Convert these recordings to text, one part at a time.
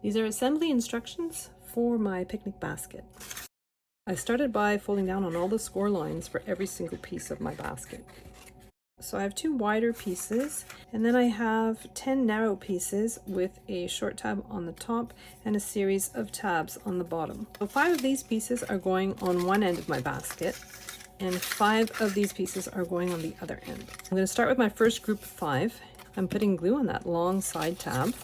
These are assembly instructions for my picnic basket. I started by folding down on all the score lines for every single piece of my basket. So I have 2 wider pieces, and then I have 10 narrow pieces with a short tab on the top and a series of tabs on the bottom. So 5 of these pieces are going on one end of my basket, and 5 of these pieces are going on the other end. I'm going to start with my first group of 5. I'm putting glue on that long side tab.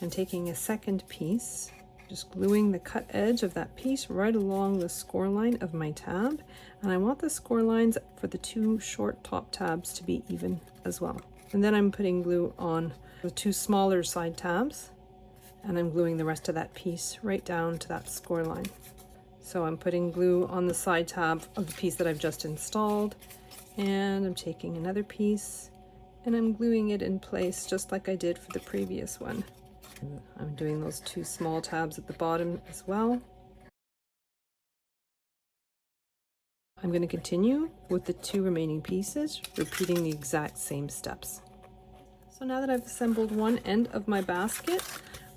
I'm taking a second piece, just gluing the cut edge of that piece right along the score line of my tab, and I want the score lines for the 2 short top tabs to be even as well. And then I'm putting glue on the 2 smaller side tabs, and I'm gluing the rest of that piece right down to that score line. So I'm putting glue on the side tab of the piece that I've just installed, and I'm taking another piece and I'm gluing it in place just like I did for the previous one. I'm doing those 2 small tabs at the bottom as well. I'm going to continue with the 2 remaining pieces, repeating the exact same steps. So now that I've assembled one end of my basket,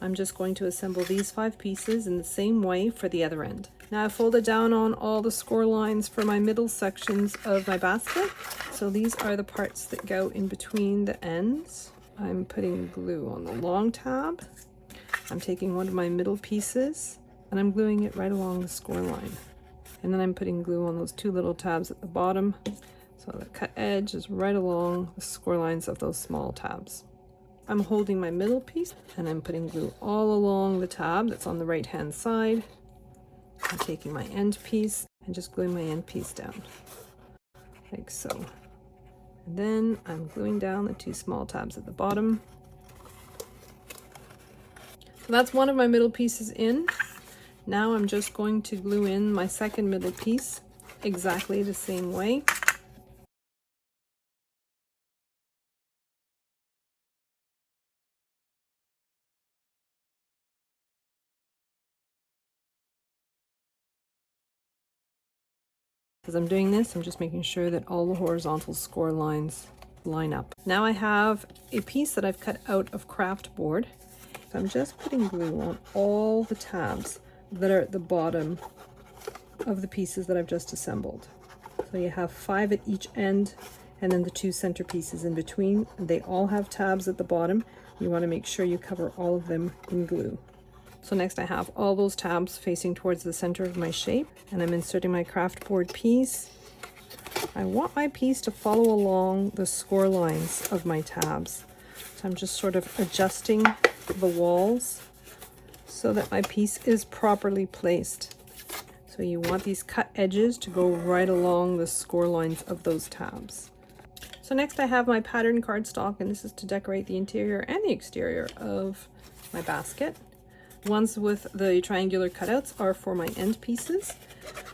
I'm just going to assemble these 5 pieces in the same way for the other end. Now I've folded down on all the score lines for my middle sections of my basket. So these are the parts that go in between the ends. I'm putting glue on the long tab. I'm taking one of my middle pieces and I'm gluing it right along the score line. And then I'm putting glue on those 2 little tabs at the bottom. So the cut edge is right along the score lines of those small tabs. I'm holding my middle piece and I'm putting glue all along the tab that's on the right hand side. I'm taking my end piece and just gluing my end piece down, like so. And then I'm gluing down the 2 small tabs at the bottom. So that's one of my middle pieces in. Now I'm just going to glue in my second middle piece exactly the same way. As I'm doing this, I'm just making sure that all the horizontal score lines line up. Now I have a piece that I've cut out of craft board. So I'm just putting glue on all the tabs that are at the bottom of the pieces that I've just assembled. So you have 5 at each end, and then the 2 center pieces in between. They all have tabs at the bottom. You want to make sure you cover all of them in glue. So next I have all those tabs facing towards the center of my shape, and I'm inserting my craft board piece. I want my piece to follow along the score lines of my tabs. So I'm just sort of adjusting the walls so that my piece is properly placed. So you want these cut edges to go right along the score lines of those tabs. So next I have my pattern cardstock, and this is to decorate the interior and the exterior of my basket. Ones with the triangular cutouts are for my end pieces.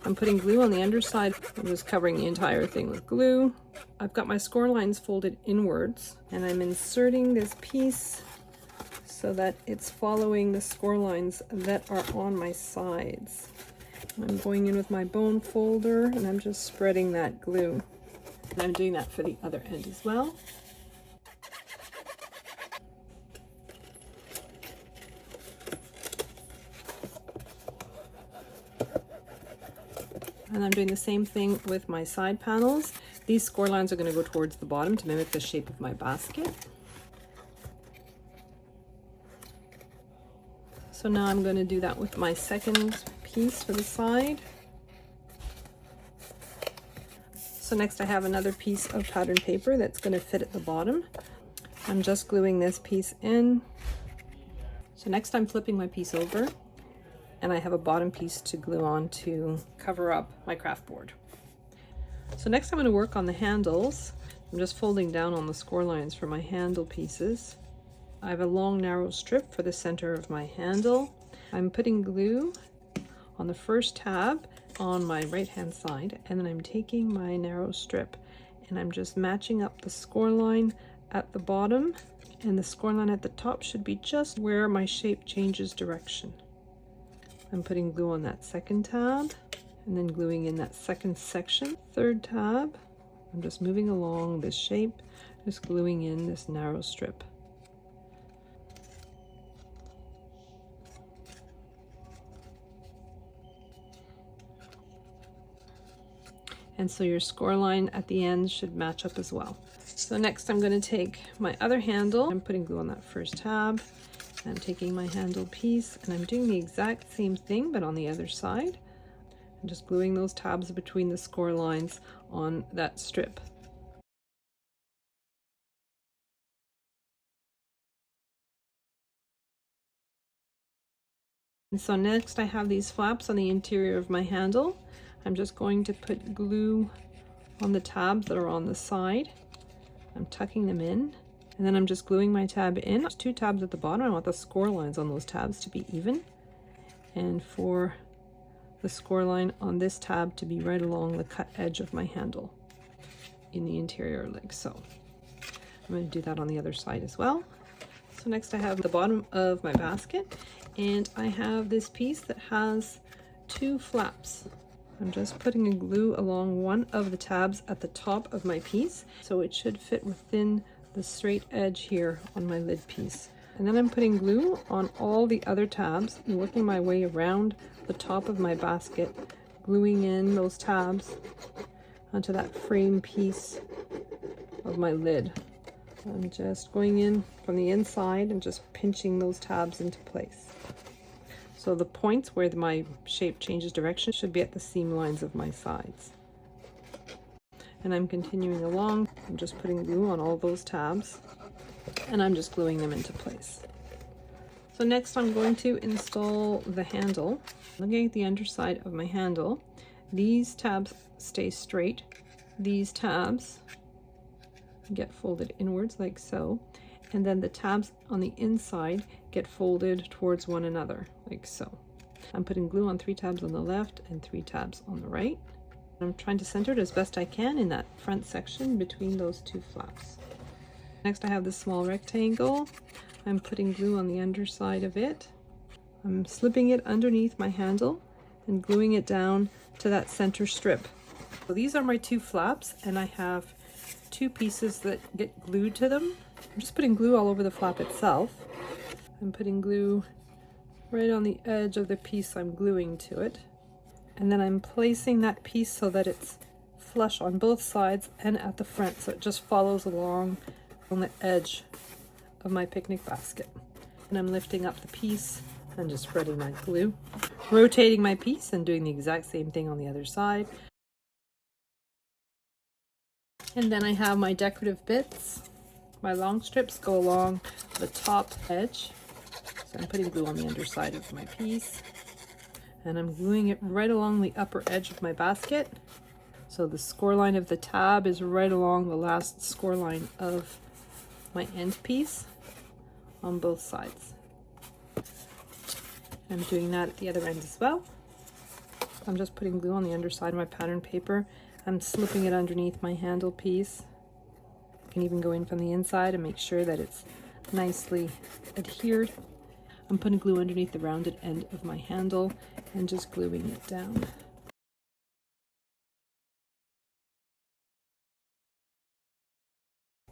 I'm putting glue on the underside. I'm just covering the entire thing with glue. I've got my score lines folded inwards, and I'm inserting this piece so that it's following the score lines that are on my sides. I'm going in with my bone folder and I'm just spreading that glue. And I'm doing that for the other end as well. And I'm doing the same thing with my side panels. These score lines are going to go towards the bottom to mimic the shape of my basket. So now I'm going to do that with my second piece for the side. So next I have another piece of pattern paper that's going to fit at the bottom. I'm just gluing this piece in. So next I'm flipping my piece over, and I have a bottom piece to glue on to cover up my craft board. So next I'm going to work on the handles. I'm just folding down on the score lines for my handle pieces. I have a long narrow strip for the center of my handle. I'm putting glue on the first tab on my right hand side, and then I'm taking my narrow strip and I'm just matching up the score line at the bottom, and the score line at the top should be just where my shape changes direction. I'm putting glue on that second tab and then gluing in that second section. Third tab, I'm just moving along this shape, just gluing in this narrow strip. And so your score line at the end should match up as well. So next I'm going to take my other handle. I'm putting glue on that first tab. I'm taking my handle piece and I'm doing the exact same thing but on the other side. I'm just gluing those tabs between the score lines on that strip. And so next I have these flaps on the interior of my handle. I'm just going to put glue on the tabs that are on the side. I'm tucking them in, and then I'm just gluing my tab in. There's 2 tabs at the bottom. I want the score lines on those tabs to be even, and for the score line on this tab to be right along the cut edge of my handle in the interior, like so. I'm going to do that on the other side as well. So next I have the bottom of my basket, and I have this piece that has 2 flaps. I'm just putting a glue along one of the tabs at the top of my piece, so it should fit within the straight edge here on my lid piece. And then I'm putting glue on all the other tabs and working my way around the top of my basket, gluing in those tabs onto that frame piece of my lid. I'm just going in from the inside and just pinching those tabs into place. So the points where my shape changes direction should be at the seam lines of my sides. And I'm continuing along. I'm just putting glue on all those tabs and I'm just gluing them into place. So next I'm going to install the handle. Looking at the underside of my handle, these tabs stay straight. These tabs get folded inwards like so, and then the tabs on the inside get folded towards one another like so. I'm putting glue on 3 tabs on the left and 3 tabs on the right. I'm trying to center it as best I can in that front section between those 2 flaps. Next I have this small rectangle. I'm putting glue on the underside of it. I'm slipping it underneath my handle and gluing it down to that center strip. So these are my 2 flaps, and I have 2 pieces that get glued to them. I'm just putting glue all over the flap itself. I'm putting glue right on the edge of the piece I'm gluing to it. And then I'm placing that piece so that it's flush on both sides and at the front, so it just follows along on the edge of my picnic basket. And I'm lifting up the piece and just spreading my glue, rotating my piece and doing the exact same thing on the other side. And then I have my decorative bits. My long strips go along the top edge. So I'm putting glue on the underside of my piece. And I'm gluing it right along the upper edge of my basket. So the score line of the tab is right along the last score line of my end piece on both sides. I'm doing that at the other end as well. I'm just putting glue on the underside of my pattern paper. I'm slipping it underneath my handle piece. You can even go in from the inside and make sure that it's nicely adhered. I'm putting glue underneath the rounded end of my handle and just gluing it down.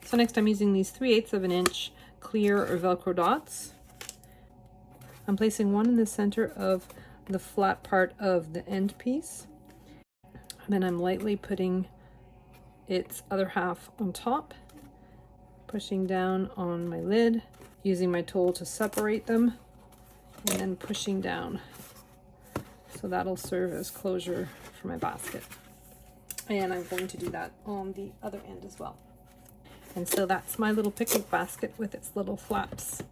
So next I'm using these 3/8 of an inch clear or Velcro dots. I'm placing one in the center of the flat part of the end piece. And then I'm lightly putting its other half on top, pushing down on my lid, using my tool to separate them, and then pushing down. So that'll serve as closure for my basket. And I'm going to do that on the other end as well. And so that's my little picnic basket with its little flaps.